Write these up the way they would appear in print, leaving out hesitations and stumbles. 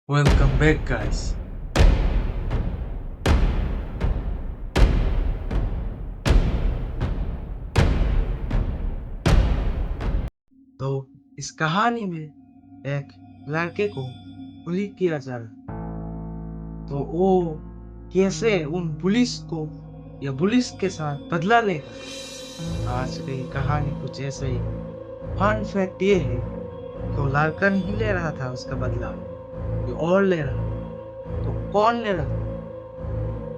Welcome back, guys. तो इस कहानी में एक लड़के को बुली किया जा रहा, तो वो कैसे उन पुलिस को या पुलिस के साथ बदला लेगा। आज की कहानी कुछ ऐसे ही। फन फैक्ट ये है तो लड़का नहीं ले रहा था उसका बदला, ये और ले रहा। तो कौन ले रहा?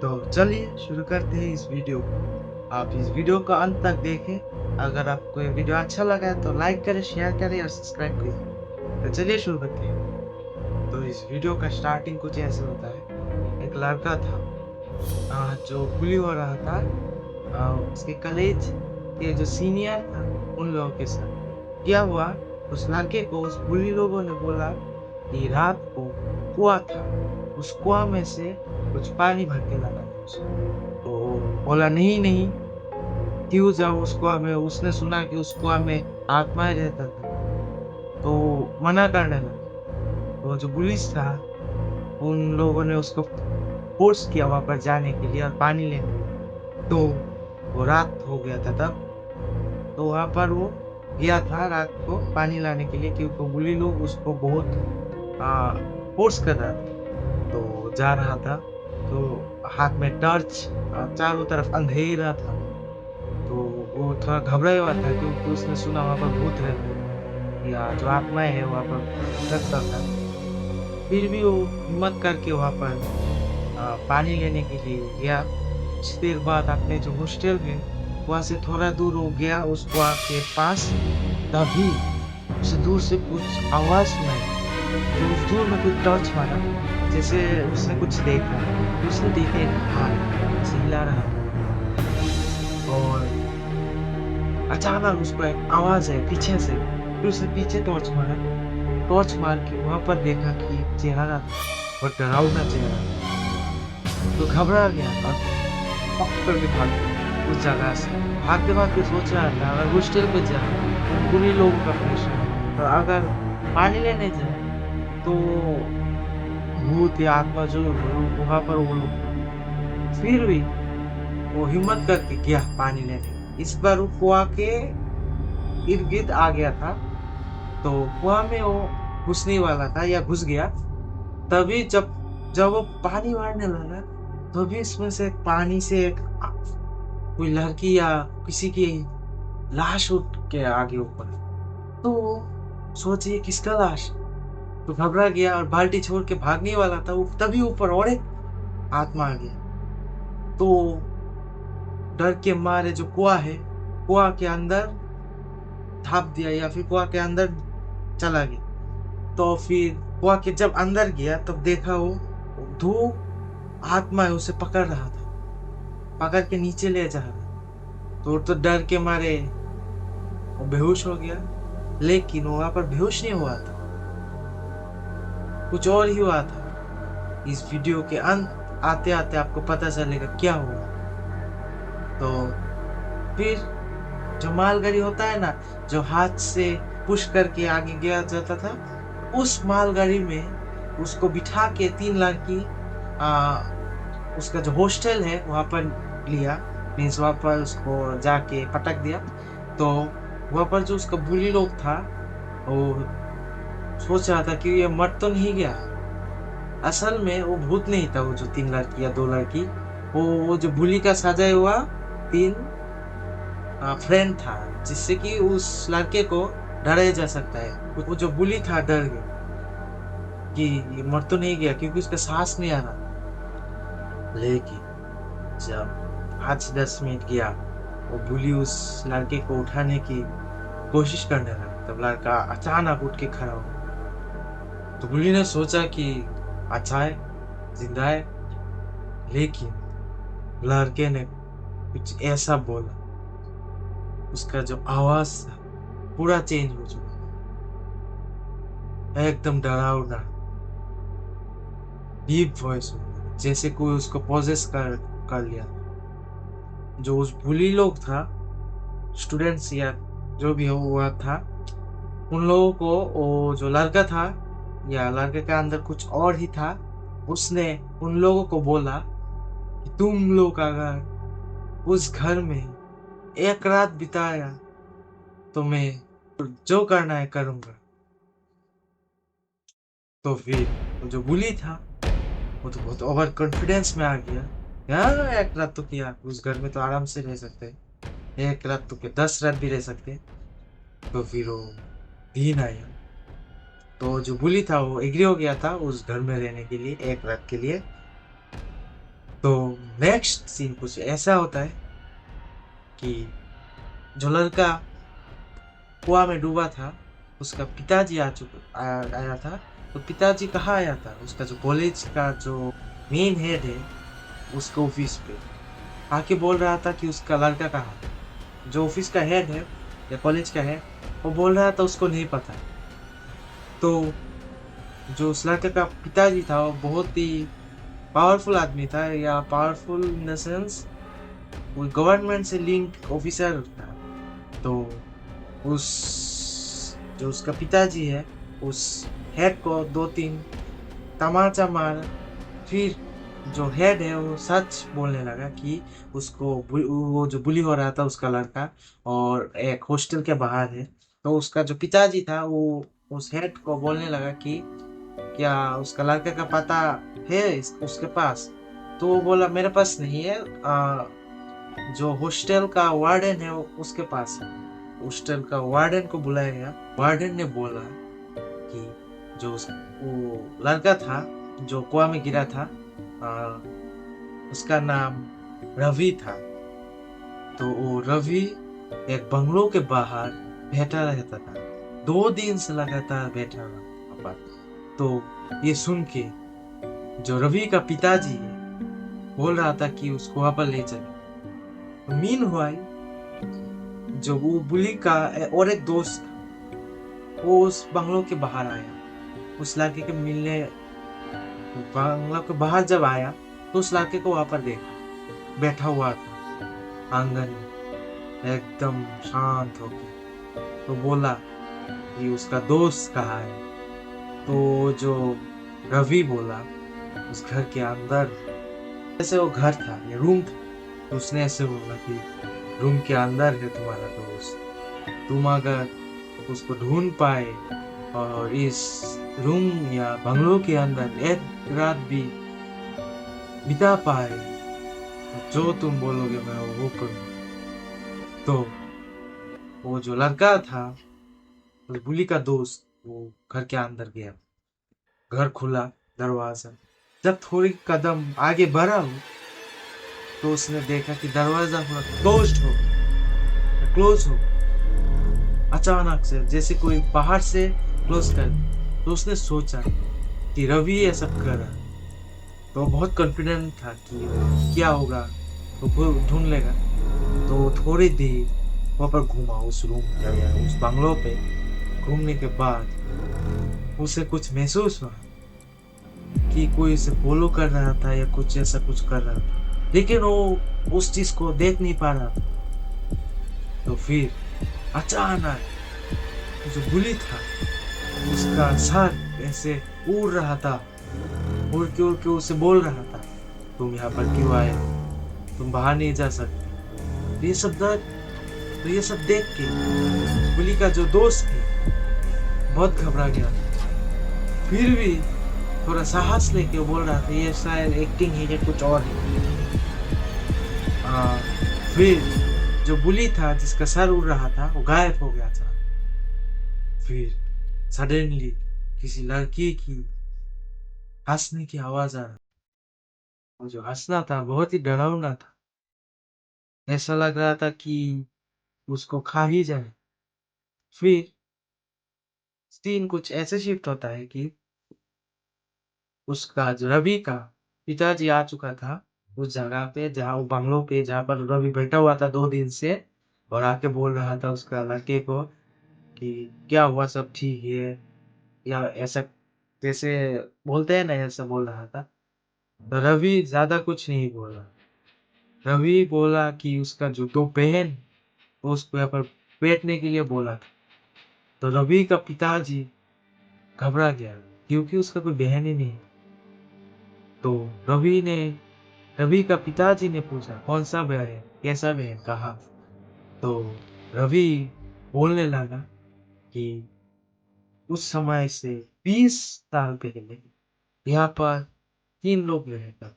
तो चलिए शुरू करते हैं इस वीडियो को। आप इस वीडियो को अंत तक देखें। अगर आपको ये वीडियो अच्छा लगा है तो लाइक करें, शेयर करें और सब्सक्राइब करें। तो चलिए शुरू करते हैं। तो इस वीडियो का स्टार्टिंग कुछ ऐसे होता है। एक लड़का था जो बुली हो रहा था उसके कॉलेज के जो सीनियर था उन लोगों के साथ। क्या हुआ, उस लड़के को उस बुली लोगों ने बोला कि रात को कुआं था, उस कुआं में से कुछ पानी भर के लाना मुझे। तो बोला नहीं नहीं, क्यों जाओ उस कुआं में। उसने सुना कि उस कुआं में आत्माएं रहता था, तो मना करने लगा। तो जो पुलिस था उन लोगों ने उसको फोर्स किया वहां पर जाने के लिए और पानी लेने। तो वो रात हो गया था तब। तो वहां पर वो गया था रात को पानी लाने के लिए, क्योंकि बुली लोग उसको बहुत फोर्स कर रहा था। तो जा रहा था, तो हाथ में टॉर्च, चारों तरफ अंधेरा था। तो वो थोड़ा घबराया हुआ था, क्योंकि उसने सुना वहां पर भूत रहते हैं या जो आत्माएं है वहां पर भटकता था। फिर भी वो हिम्मत करके वहां पर पानी लेने के लिए गया। कुछ देर बाद अपने जो हॉस्टल है वहां से थोड़ा दूर हो गया उस कुआं के पास। तभी उसे दूर से कुछ आवाज सुनाई। तो उस दूर में कुछ टॉर्च मारा, जैसे उसने कुछ देखा। तो उसने देखा एक हाथ ऐसे हिला रहा था। और अचानक उसको एक आवाज है पीछे से। फिर उसने पीछे टॉर्च मारा। टॉर्च मार के वहां पर देखा कि एक चेहरा था, और डरावना चेहरा। तो घबरा गया और पक करके भाग गया उस जगह से। भागते भागते सोच रहा था अगर हॉस्टल पे जाए बुरी लोगों का प्रेशर, तो अगर पानी लेने जाए तो भूत या आत्मा जो वहां पर वो लोग। फिर भी वो हिम्मत करके गया पानी लेने। इस बार वो कुआं के इर्द गिर्द आ गया था। तो कुआं में वो घुसने वाला था या घुस गया। तभी जब जब वो पानी मारने लगा, तभी इसमें से पानी से एक कोई लड़की या किसी की लाश उठ के आगे ऊपर। तो वो सोचिए किसका लाश। तो घबरा गया और बाल्टी छोड़ के भागने वाला था वो, तभी ऊपर और एक आत्मा आ गया। तो डर के मारे जो कुआं है, कुआं के अंदर झाप दिया या फिर कुआं के अंदर चला गया। तो फिर कुआं के जब अंदर गया तब देखा वो दो आत्मा है उसे पकड़ रहा था, पकड़ के नीचे ले जा रहा। तो डर के मारे वो बेहोश हो गया। लेकिन वो वहां पर बेहोश नहीं हुआ था, कुछ और ही हुआ था। इस वीडियो के अंत आते आते आपको पता चलेगा क्या हुआ। तो फिर जो मालगाड़ी होता है ना, जो हाथ से पुश करके आगे गया जाता था, उस मालगाड़ी में उसको बिठा के तीन लड़की उसका जो हॉस्टल है वहां पर लिया। मीन्स वहां पर उसको जाके पटक दिया। तो वहां पर जो उसका बुली लोग था वो सोच रहा था कि ये मर तो नहीं गया। असल में वो भूत नहीं था, वो जो तीन लड़की या दो लड़की, वो जो बुली का सजाया हुआ तीन फ्रेंड था, जिससे कि उस लड़के को डराया जा सकता है। वो जो बुली था डर गया कि ये मर तो नहीं गया, क्योंकि उसका सांस नहीं आ रहा। लेकिन जब 5-10 मिनट गया, वो बुली उस लड़के को उठाने की कोशिश करने लगा। तब लड़का अचानक उठ के खड़ा हो। तो बुली ने सोचा कि अच्छा है, जिंदा है। लेकिन लड़के ने कुछ ऐसा बोला, उसका जो आवाज था पूरा चेंज हो चुका, एकदम डरावना डीप वॉइस हो गया, जैसे कोई उसको पोजेस कर लिया। जो उस बुली लोग था, स्टूडेंट्स या जो भी हो हुआ था, उन लोगों को वो जो लड़का था या लड़के के अंदर कुछ और ही था। उसने उन लोगों को बोला कि तुम लोग अगर उस घर में एक रात बिताया तो मैं जो करना है करूंगा। तो फिर वो जो बुली था वो तो बहुत ओवर कॉन्फिडेंस में आ गया। यार एक रात तो किया, उस घर में तो आराम से रह सकते हैं, एक रात तो क्या 10 रात भी रह सकते हैं। तो फिर वो दिन आया तो जो बुली था वो एग्री हो गया था उस घर में रहने के लिए एक रात के लिए। तो नेक्स्ट सीन कुछ ऐसा होता है कि जो लड़का कुआं में डूबा था उसका पिताजी आया था। तो पिताजी कहाँ आया था, उसका जो कॉलेज का जो मेन हेड है उसके ऑफिस पे आके बोल रहा था कि उसका लड़का कहाँ है। जो ऑफिस का हेड है या कॉलेज का है वो बोल रहा था उसको नहीं पता। तो जो उस लड़के का पिताजी था वो बहुत ही पावरफुल आदमी था, या पावरफुल इन द सेंस वो गवर्नमेंट से लिंक ऑफिसर था। तो उस जो उसका पिताजी है उस हेड को 2-3 तमाचा मारा। फिर जो हेड है वो सच बोलने लगा कि उसको वो जो बुली हो रहा था उसका लड़का और एक हॉस्टल के बाहर है। तो उसका जो पिताजी था वो उस हेड को बोलने लगा कि क्या उसका लड़के का पता है उसके पास। तो वो बोला मेरे पास नहीं है, जो हॉस्टल का वार्डन है उसके पास है। हॉस्टल का वार्डन को बुलाया गया। वार्डन ने बोला कि जो वो लड़का था जो कुआं में गिरा था, आ, उसका नाम रवि था। तो वो रवि एक बंगलो के बाहर बैठा रहता था, 2 दिन से लगातार बैठा रहा वहाँ पर। तो ये सुन के जो रवि का पिताजी है बोल रहा था कि उसको वहां पर ले चले। तो मीन हुआ जो वो बुली का और एक दोस्त था, वो उस बंगलो के बाहर आया उस लड़के के मिलने। बंगलो के बाहर जब आया तो उस लड़के को वहां पर देखा बैठा हुआ था आंगन में एकदम शांत होकर। तो बोला कि उसका दोस्त कहाँ है। तो जो रवि बोला उस घर के अंदर, जैसे वो घर था या रूम था, तो उसने ऐसे बोला कि रूम के अंदर है तुम्हारा दोस्त, तुम अगर उसको ढूंढ पाए और इस रूम या बंगलो के अंदर एक रात भी बिता पाए तो जो तुम बोलोगे मैं वो करूँ। तो वो जो लड़का था उस बुली का दोस्त वो घर के अंदर गया। घर खुला दरवाजा, जब थोड़ी कदम आगे बढ़ा हूँ तो उसने देखा कि दरवाजा पूरा क्लोज हो अचानक से, जैसे कोई बाहर से क्लोज कर। तो उसने सोचा कि रवि ये सब कर रहा है। तो वो बहुत कॉन्फिडेंट था कि क्या होगा तो वो ढूंढ लेगा। तो थोड़ी देर वहां पर घूमा उस रूम या उस बंगलो पे। घूमने के बाद उसे कुछ महसूस हुआ कि कोई उसे फॉलो कर रहा था या कुछ ऐसा कुछ कर रहा था, लेकिन वो उस चीज को देख नहीं पा रहा था। तो फिर अचानक जो बुली था उसका सर ऐसे उड़ रहा था, उड़ के उसे बोल रहा था तुम यहाँ पर क्यों आए हो? तुम बाहर नहीं जा सकते। तो ये सब देख के बुली का जो दोस्त है बहुत घबरा गया। फिर भी थोड़ा साहस लेके वो बोल रहा था ये शायद एक्टिंग है या कुछ और है। आ, फिर जो बुली था जिसका सर उड़ रहा था वो गायब हो गया था। फिर सडनली किसी लड़की की हंसने की आवाज आ रही। और जो हंसना था बहुत ही डरावना था, ऐसा लग रहा था कि उसको खा ही जाए। फिर सीन कुछ ऐसे शिफ्ट होता है कि उसका जो रवि का पिताजी आ चुका था उस जगह पे जहाँ वो बंगलो पे जहाँ पर रवि बैठा हुआ था 2 दिन से, और आके बोल रहा था उसका लड़के को कि क्या हुआ सब ठीक है या ऐसा जैसे बोलते हैं ना, ऐसा बोल रहा था। तो रवि ज्यादा कुछ नहीं बोला। रवि बोला कि उसका जो 2 बहन वो उसको यहाँ पर बैठने के लिए बोला था। तो रवि का पिताजी घबरा गया। क्योंकि उसका कोई बहन ही नहीं है। तो रवि का पिताजी ने पूछा, कौन सा बहन, कैसा बहन, कहा? तो रवि बोलने लगा कि उस समय से 20 साल पहले यहाँ पर 3 लोग रहता,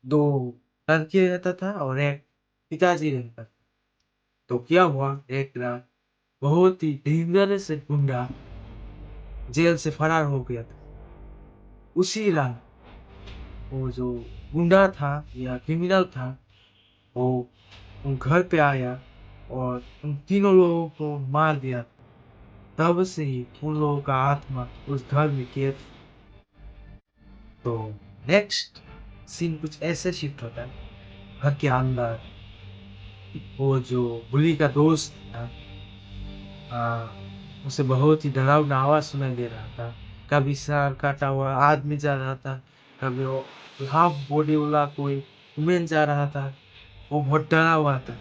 2 लड़के रहता था और एक पिताजी रहता था। तो क्या हुआ, एक रात बहुत ही डेंजरस गुंडा जेल से फरार हो गया था। उसी रात वो जो गुंडा था या क्रिमिनल था, वो उन घर पे आया और उन तीनों लोगों को मार दिया। तब से ही उन लोगों का आत्मा उस घर में कैद। तो नेक्स्ट सीन कुछ ऐसे शिफ्ट होता है। घर के अंदर वो जो बुली का दोस्त था, उसे बहुत ही डरावना आवाज सुनाई दे रहा था। कभी सर काटा हुआ आदमी जा रहा था, कभी वो हाफ बॉडी वाला कोई वुमेन जा रहा था। वो बहुत डरा हुआ था।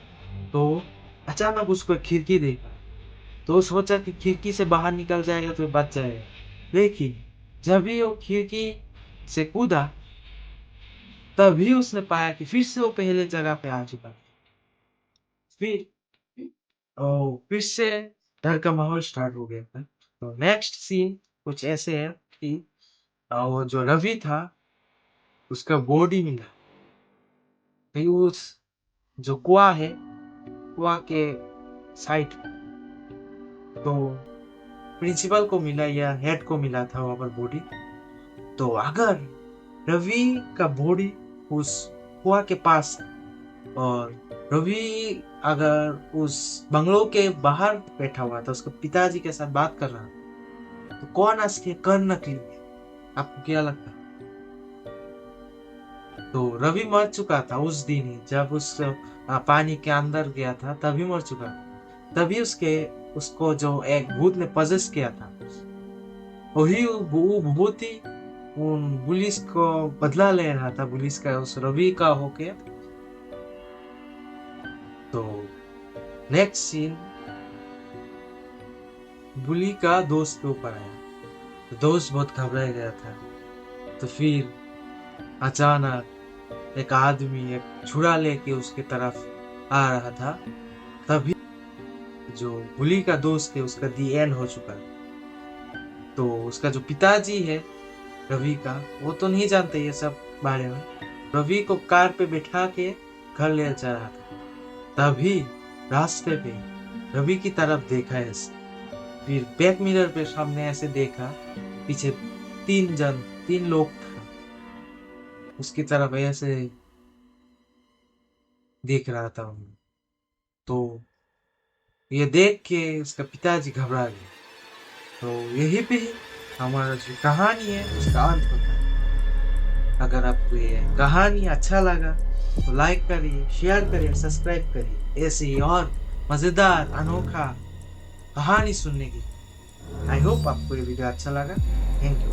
तो अचानक उसको एक खिड़की देखा। तो वो सोचा कि खिड़की से बाहर निकल जाएगा तो बच जाएगा। लेकिन जब भी वो खिड़की से कूदा, तभी उसने पाया कि फिर से वो पहले जगह पे आ चुका। फिर फिर से डर का माहौल स्टार्ट हो गया था। तो नेक्स्ट सीन कुछ ऐसे है कि वो जो रवि था, उसका बॉडी मिला। फिर उस जो कुआं है, कुआं के साइड, तो प्रिंसिपल को मिला या हेड को मिला था वहां पर बॉडी। तो अगर रवि का बॉडी उस कुआं के पास और रवि अगर उस बंगलो के बाहर बैठा हुआ था, उसके पिताजी के साथ बात कर रहा था, तो कौन असली कौन नकली है? आपको क्या लगता है? तो रवि मर चुका था उस दिन ही, जब उस पानी के अंदर गया था तभी मर चुका था। तभी उसको जो एक भूत ने पजेस किया था, वही वो भूत ही उन पुलिस को बदला ले रहा था, पुलिस का उस रवि का होके। तो नेक्स्ट सीन बुली का दोस्त के ऊपर आया। तो दोस्त बहुत घबराया गया था। तो फिर अचानक एक आदमी एक छुरा लेके उसके तरफ आ रहा था। तभी जो बुली का दोस्त है उसका दी एंड हो चुका है। तो उसका जो पिताजी है रवि का, वो तो नहीं जानते ये सब बारे में। रवि को कार पे बैठा के घर ले जा रहा था। तभी रास्ते पे रवि की तरफ देखा ऐसे, फिर बैक मिरर पे सामने ऐसे देखा, पीछे 3 लोग था, उसकी तरफ ऐसे देख रहा था उन्हें। तो ये देख के उसका पिताजी घबरा गया। तो यही पे ही हमारा जो कहानी है उसका अंत होता है। अगर आपको ये कहानी अच्छा लगा तो लाइक करिए, शेयर करिए, सब्सक्राइब करिए ऐसे ही और मजेदार अनोखा कहानी सुनने की। आई होप आपको ये वीडियो अच्छा लगा। Thank you.